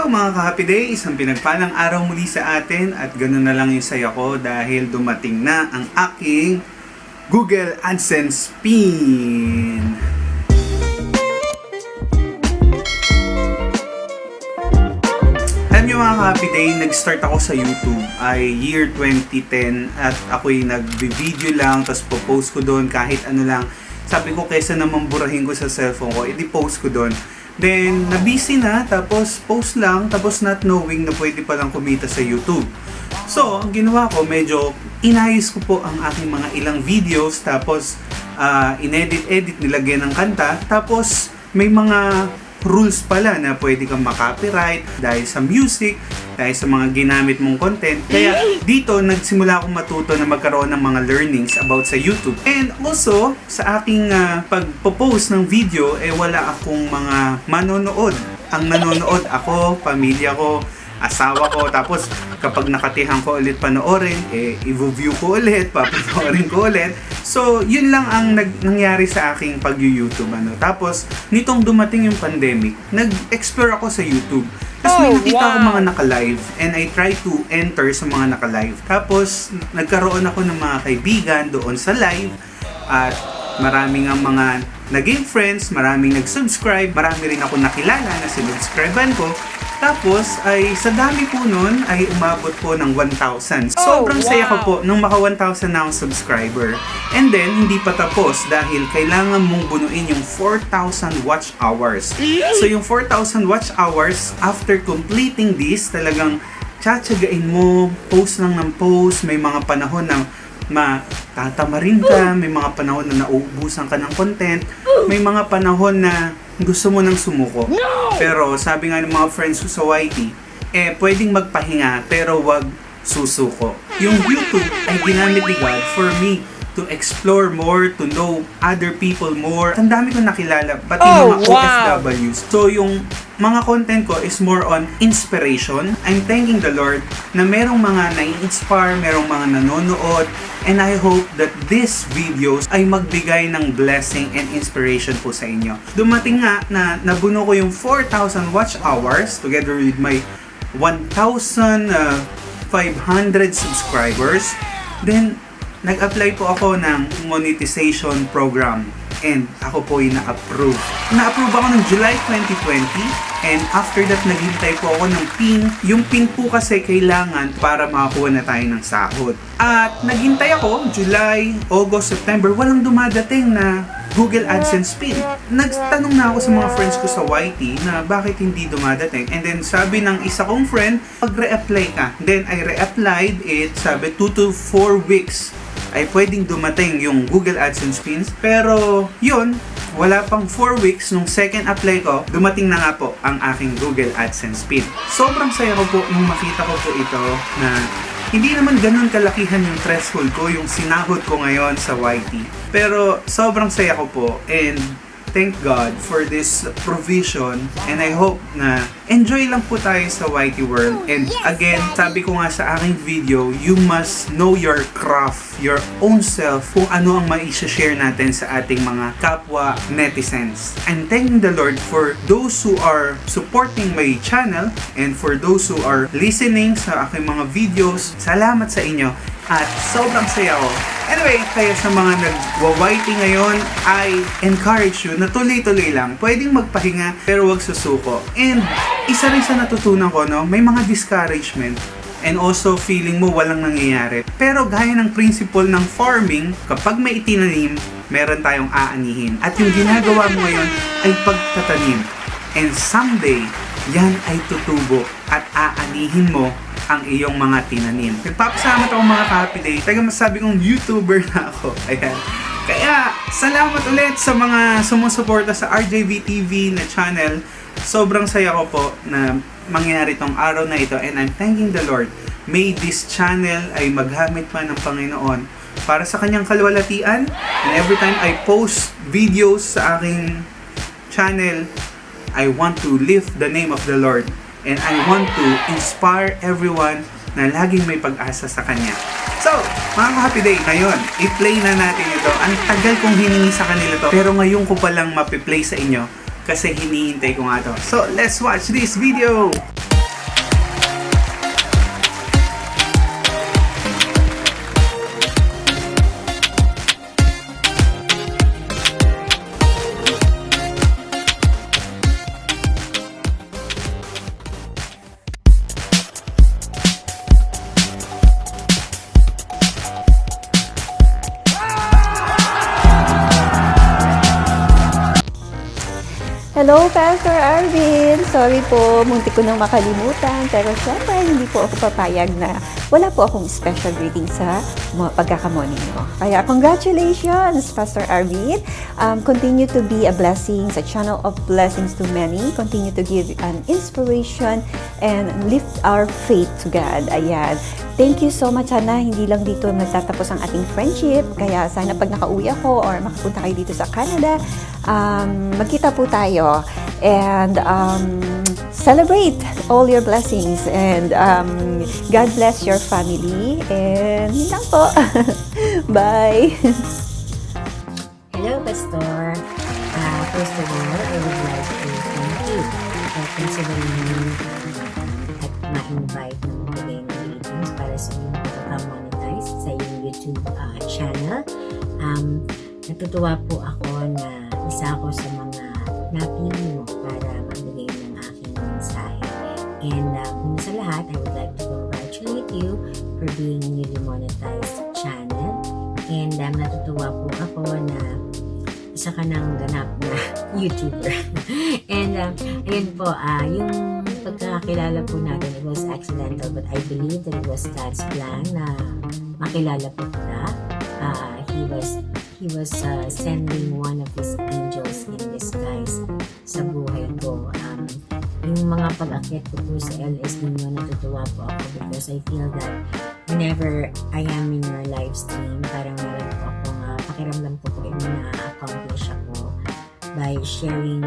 Hello mga ka-Happy Days! Ang pinagpalang araw muli sa atin at ganoon na lang yung saya ko dahil dumating na ang aking Google AdSense PIN. Alam nyo mga ka-Happy Day, nag-start ako sa YouTube ay year 2010 at ako'y nag-video lang tapos po-post ko doon kahit ano lang. Sabi ko kaysa naman burahin ko sa cellphone ko, edi post ko doon. Then, na-busy na, tapos post lang, tapos not knowing na pwede palang kumita sa YouTube. So, ang ginawa ko, medyo inayos ko po ang aking mga ilang videos, tapos inedit-edit, nilagyan ng kanta, tapos may mga rules pala na pwede kang makopyright dahil sa music, dahil sa mga ginamit mong content. Kaya dito, nagsimula akong matuto na magkaroon ng mga learnings about sa YouTube. And also, sa aking pagpo-post ng video, wala akong mga manonood. Ang nanonood ako, pamilya ko, asawa ko, tapos kapag nakatihan ko ulit panoorin, i-view ko ulit, papanoorin ko ulit. So, yun lang ang nangyari sa aking pag-YouTube. Tapos, nitong dumating yung pandemic, nag-explore ako sa YouTube. Tapos may nakita ko mga naka-live and I try to enter sa mga naka-live. Tapos, nagkaroon ako ng mga kaibigan doon sa live at maraming ang mga naging friends, maraming nag-subscribe, marami rin ako nakilala na sinubscribean ko. Tapos, ay sa dami po nun, ay umabot po ng 1,000. Sobrang saya ko po nung maka 1,000 na akong subscriber. And then, hindi pa tapos dahil kailangan mong bunuin yung 4,000 watch hours. So, yung 4,000 watch hours, after completing this, talagang tsatsagain mo, post lang ng post, may mga panahon na matatamarin ka, may mga panahon na nauubusan ka ng content, may mga panahon na gusto mo nang sumuko. Pero sabi nga ng mga friends ko sa YT, pwedeng magpahinga pero wag susuko. Yung YouTube ay ginamit ni God for me to explore more, to know other people more. Ang dami kong nakilala, pati mga OFWs. So yung mga content ko is more on inspiration. I'm thanking the Lord na merong mga nai-inspire, merong mga nanonood, and I hope that these videos ay magbigay ng blessing and inspiration po sa inyo. Dumating nga na nabuno ko yung 4,000 watch hours together with my 1,500 subscribers. Then, nag-apply po ako ng monetization program and ako po ay na-approve. Na-approve ako ng July 2020 and after that naghintay po ako ng PIN. Yung PIN po kasi kailangan para makakuha na tayo ng sahod. At naghintay ako, July, August, September, walang dumadating na Google AdSense PIN. Nagtanong na ako sa mga friends ko sa YT na bakit hindi dumadating. And then sabi ng isa kong friend, mag-re-apply ka. Then I re-applied it, sabi 2 to 4 weeks ay pwedeng dumating yung Google AdSense pins. Pero yun, wala pang 4 weeks nung second apply ko, dumating na nga po ang aking Google AdSense pin. Sobrang saya ko po nung makita ko po ito na hindi naman ganun kalakihan yung threshold ko, yung sinahod ko ngayon sa YT. Pero sobrang saya ko po and thank God for this provision and I hope na enjoy lang po tayo sa YT world. And again, sabi ko nga sa aking video, you must know your craft, your own self, kung ano ang maishashare natin sa ating mga kapwa netizens. I'm thanking the Lord for those who are supporting my channel and for those who are listening sa aking mga videos. Salamat sa inyo at sobrang saya ko. Anyway, kaya sa mga nag-YT ngayon, I encourage you na tuloy-tuloy lang. Pwedeng magpahinga, pero wag susuko. And isa rin sa natutunan ko, no, may mga discouragement and also feeling mo walang nangyayari. Pero gaya ng principle ng farming, kapag may itinanim, meron tayong aanihin. At yung ginagawa mo ngayon ay pagtatanim. And someday, yan ay tutubo at aanihin mo ang iyong mga tinanim. Nagpapasalamat ako mga ka-Happy Day. Taga masabi kong YouTuber na ako. Ayan. Kaya, salamat ulit sa mga sumusuporta sa ArjayV TV na channel. Sobrang saya ko po na mangyari tong araw na ito and I'm thanking the Lord. May this channel ay maghamit pa ng Panginoon para sa kanyang kalwalatian. And every time I post videos sa aking channel, I want to lift the name of the Lord. And I want to inspire everyone na laging may pag-asa sa Kanya. So, mga ka-Happy Day, ngayon, i-play na natin ito. Ang tagal kong hiningi sa kanila to, pero ngayon ko palang mapi-play sa inyo kasi hinihintay ko nga to. So, let's watch this video! Hello, Pastor Arvin! Sorry po, muntik ko nang makalimutan. Pero syempre, hindi po ako papayag na wala po akong special reading sa pagkakamoni nyo. Kaya congratulations, Pastor Arvin! Continue to be a blessing, a channel of blessings to many. Continue to give an inspiration and lift our faith to God. Ayan. Thank you so much. Sana hindi lang dito magtatapos ang ating friendship. Kaya sana pag nakauwi ako or makapunta kayo dito sa Canada, magkita po tayo and celebrate all your blessings and God bless your family and yun lang po. Bye! Hello, Pastor. First of all, I would like to thank you for considering me at ma-invite ng magbigay ng readings para sa iyong pagkamonetize sa iyong YouTube channel. Natutuwa po ako na isa ako sa mga napili mo para magbigay ng aking mensahe. And una sa lahat, I would like to congratulate you for being a newly monetized channel. And natutuwa po ako na isa ka ng ganap na YouTuber. And ayun po, yung pagkakilala po natin, it was accidental, but I believe that it was God's plan na makilala po kita. He was sending one of His angels in disguise sa buhay ko. Yung mga pag-akit ko po sa LS ninyo, natutuwa po ako because I feel that whenever I am in your live stream, parang meron po akong pakiramdam ko po yung na-accomplish ako by sharing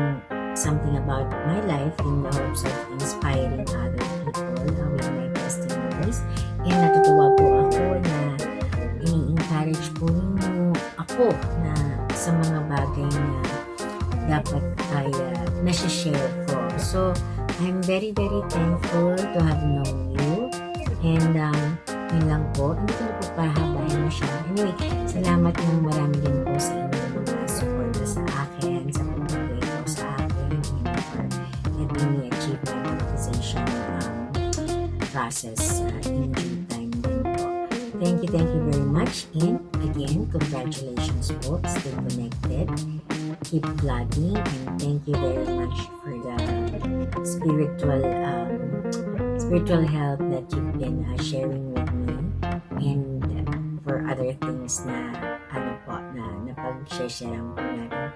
something about my life in the hopes of inspiring other people with my testimonies. And natutuwa po ako na ini-encourage po ninyo ako na sa mga bagay na dapat ay nasi-share ko. So, I'm very, very thankful to have known you. And yun lang po. Hindi ko na po pahabayan masyado. Anyway, salamat ng marami din po sa inyong mga support sa akin, sa pag-play po sa akin, for helping me achieve my monetization process in due time din po. Thank you very much. And again, congratulations po. Stay connected. Keep vlogging. And thank you very much for the spiritual help that you've been sharing with me and for other things na napag-share po natin.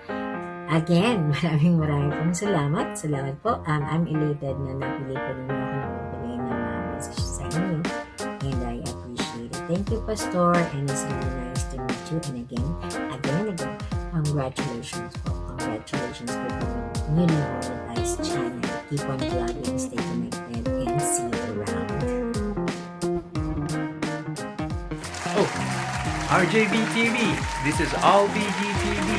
Again, maraming pong salamat. Salamat po. I'm elated na napili ko ninyo ako na magbigay ng message sa inyo and I appreciate it. Thank you, Pastor, and it's really nice to meet you. And again, congratulations po. Congratulations for being newly monetized channel. Keep on vlogging, stay connected, and see you around. Oh, ArjayV TV. This is all BG TV.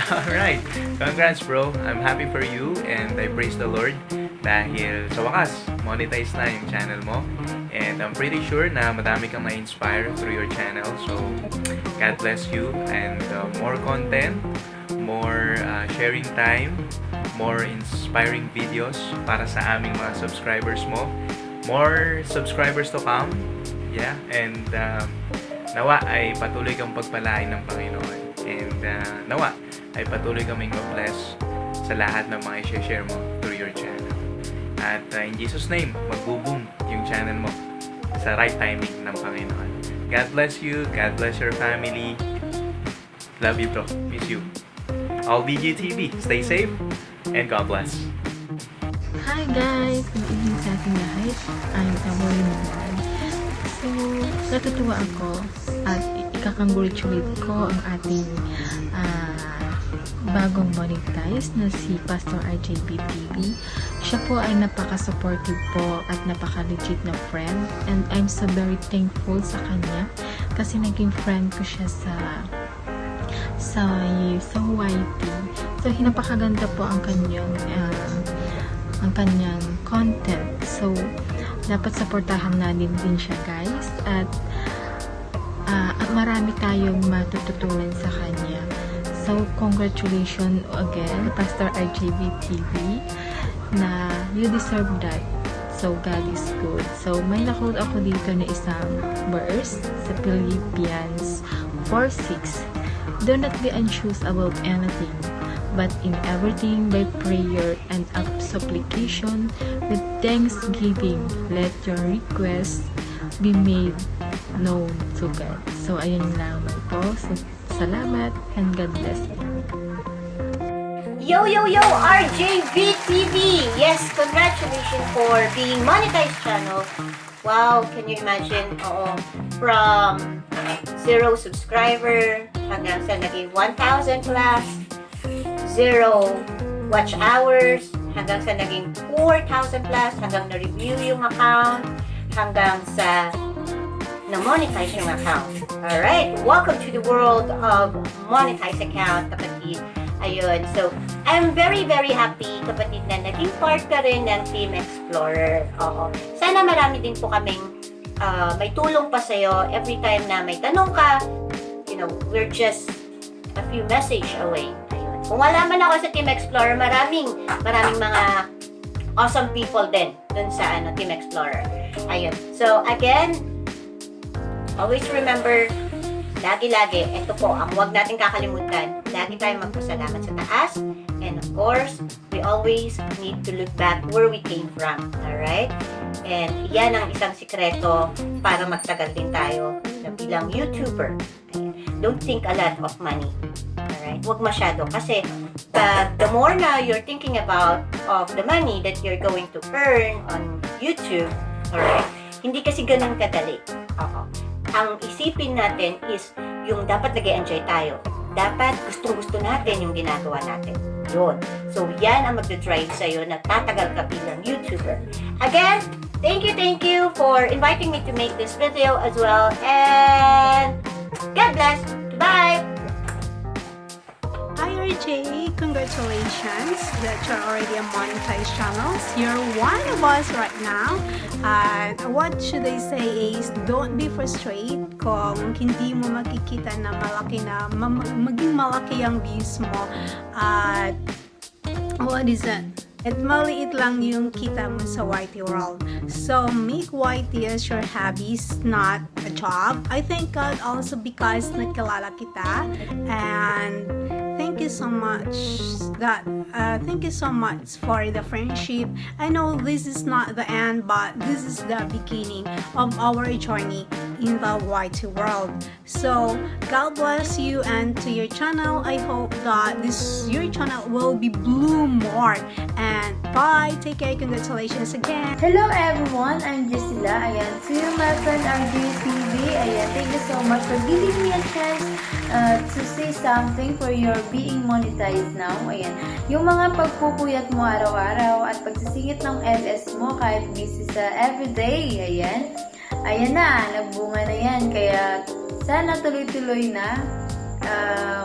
Alright, congrats bro. I'm happy for you and I praise the Lord dahil sa wakas, monetize na yung channel mo. And I'm pretty sure na madami kang ma-inspire through your channel. So, God bless you and more content, more sharing time, more inspiring videos para sa aming mga subscribers mo. More subscribers to come. Yeah, and nawa ay patuloy kang pagpalain ng Panginoon. And nawa ay patuloy kaming ma-bless sa lahat ng mga i-share mo through your channel. At in Jesus' name, magbo-boom yung channel mo sa right timing ng Panginoon. God bless you. God bless your family. Love you bro. Miss you. All BG TV. Stay safe and God bless. Hi guys! Good evening sa ating lahat. I'm Emily naman. So, natutuwa ako at ikakongratulate ko ang ating bagong monetize na si Pastor ArjayV TV. Siya po ay napaka-supportive po at napaka-legit na friend and I'm so very thankful sa kanya kasi naging friend ko siya sa YT. So, napakaganda po ang kanyang content. So, dapat supportahan natin din siya guys at marami tayong matututunan sa kanya. So, congratulations again, Pastor ArjayV TV, na you deserve that. So, God is good. So, may nakuha ako dito na isang verse sa Philippians 4:6. Do not be anxious about anything, but in everything by prayer and supplication with thanksgiving, let your requests be made known to God. So, ayun lamang po. So, salamat and God bless you. Yo, yo, yo, ArjayV TV! Yes, congratulations for being monetized channel. Wow, can you imagine? Oo, from 0 subscriber hanggang sa naging 1,000 plus, 0 watch hours, hanggang sa naging 4,000 plus, hanggang na-review yung account, hanggang sa na-monetize yung account. Alright, welcome to the world of monetized account, kapatid. Ayun, so, I'm very, very happy, kapatid, na naging part ka rin ng Team Explorer. Oo. Sana marami din po kaming may tulong pa sa'yo every time na may tanong ka. You know, we're just a few message away. Ayun. Kung wala man ako sa Team Explorer, maraming mga awesome people din dun sa Team Explorer. Ayun. So, again, always remember, lagi-lagi, ito po, ang huwag natin kakalimutan, lagi tayong magpasalamat sa taas, and of course, we always need to look back where we came from, alright? And yan ang isang sikreto para magtagal din tayo na bilang YouTuber. Don't think a lot of money, alright? Huwag masyado, kasi the more na you're thinking about of the money that you're going to earn on YouTube, alright? Hindi kasi ganun kadali. Ang isipin natin is yung dapat nag-enjoy tayo. Dapat gustong-gusto natin yung ginagawa natin. Yun. So, yan ang magdadrive sa'yo na tatagal ka bilang YouTuber. Again, thank you for inviting me to make this video as well. And God bless. Bye! Hi RJ, congratulations that you're already a monetized channel. You're one of us right now. What should I say is don't be frustrated kung hindi mo makikita na malaki na maging malaki ang views mo. At what is it? At maliit lang yung kita mo sa YT world. So, make YT as your hobbies, not a job. I thank God also because nakilala kita. And thank you so much thank you so much for the friendship. I know this is not the end, but this is the beginning of our journey in the YT world. So, God bless you and to your channel. I hope that your channel will be bloom more. And bye. Take care. Congratulations again. Hello everyone, I'm Gisela. Ayan, to you my friend ArjayV. Ayan, thank you so much for giving me a chance to say something for your being monetized now. Ayan, yung mga pagpupuyat mo araw-araw at pagsisingit ng LS mo kahit busy sa everyday. Ayan na, nagbunga na yan. Kaya sana tuloy-tuloy na.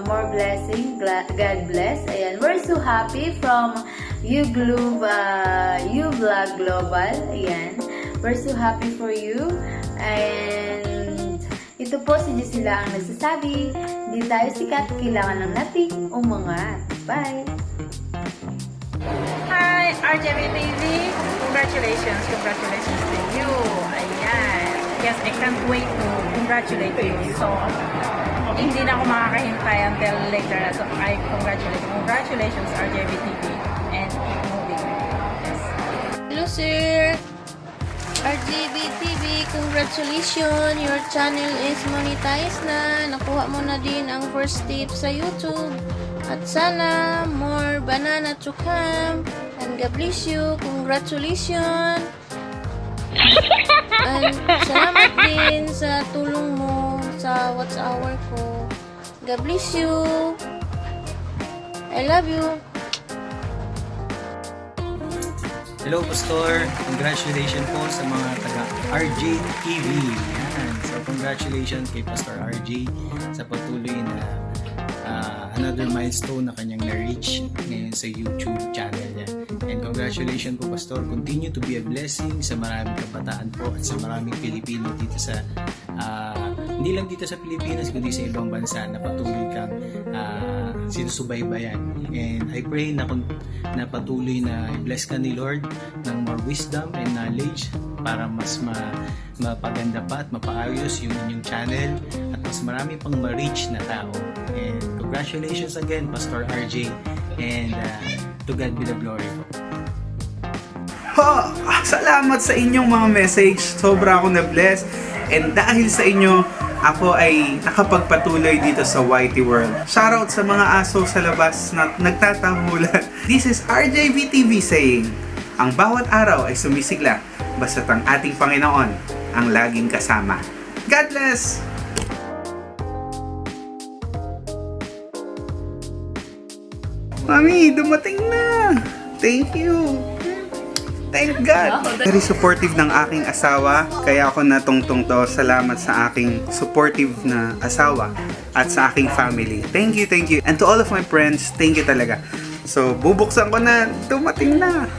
More blessing. God bless. Ayan, we're so happy from You Vlog Global. Ayan, we're so happy for you. And ito po si Gisela ang nagsasabi, hindi tayo sikat, kailangan lang nating umangat. Bye! Hi, ArjayV TV. Congratulations to you. Ayan. Yes, I can't wait to congratulate you. So, hindi na ako makakahintay until later. So, I congratulate you. Congratulations, ArjayV TV. And keep moving. Yes. Hello, sir. ArjayV TV, congratulations. Your channel is monetized na. Nakuha mo na din ang first step sa YouTube. At sana more banana to come. And God bless you. Congratulations. And salamat din sa tulong mo sa Watch Hour ko. God bless you. I love you. Hello, Pastor. Congratulations po sa mga taga-ArjayV. Yan. So, congratulations kay Pastor RJ sa patuloy na another milestone na kanyang na-reach ngayon sa YouTube channel niya. And congratulations po, Pastor. Continue to be a blessing sa maraming kabataan po at sa maraming Pilipino dito sa hindi lang dito sa Pilipinas kundi sa ibang bansa na patuloy kang sinusubaybayan. And I pray na patuloy na i-bless ka ni Lord ng more wisdom and knowledge para mas mapaganda pa at mapaayos yung inyong channel at mas marami pang ma-reach na tao. And congratulations again, Pastor RJ. And to God be the glory po. Salamat sa inyong mga message. Sobra ako na-bless. And dahil sa inyo, ako ay nakapagpatuloy dito sa YT World. Shoutout sa mga aso sa labas na nagtatahulan. This is ArjayV TV saying, ang bawat araw ay sumisigla basta't ang ating Panginoon ang laging kasama. God bless! Mami, dumating na! Thank you! Thank God! Very supportive ng aking asawa, kaya ako natungtong to. Salamat sa aking supportive na asawa at sa aking family. Thank you, thank you. And to all of my friends, thank you talaga. So, bubuksan ko na, dumating na!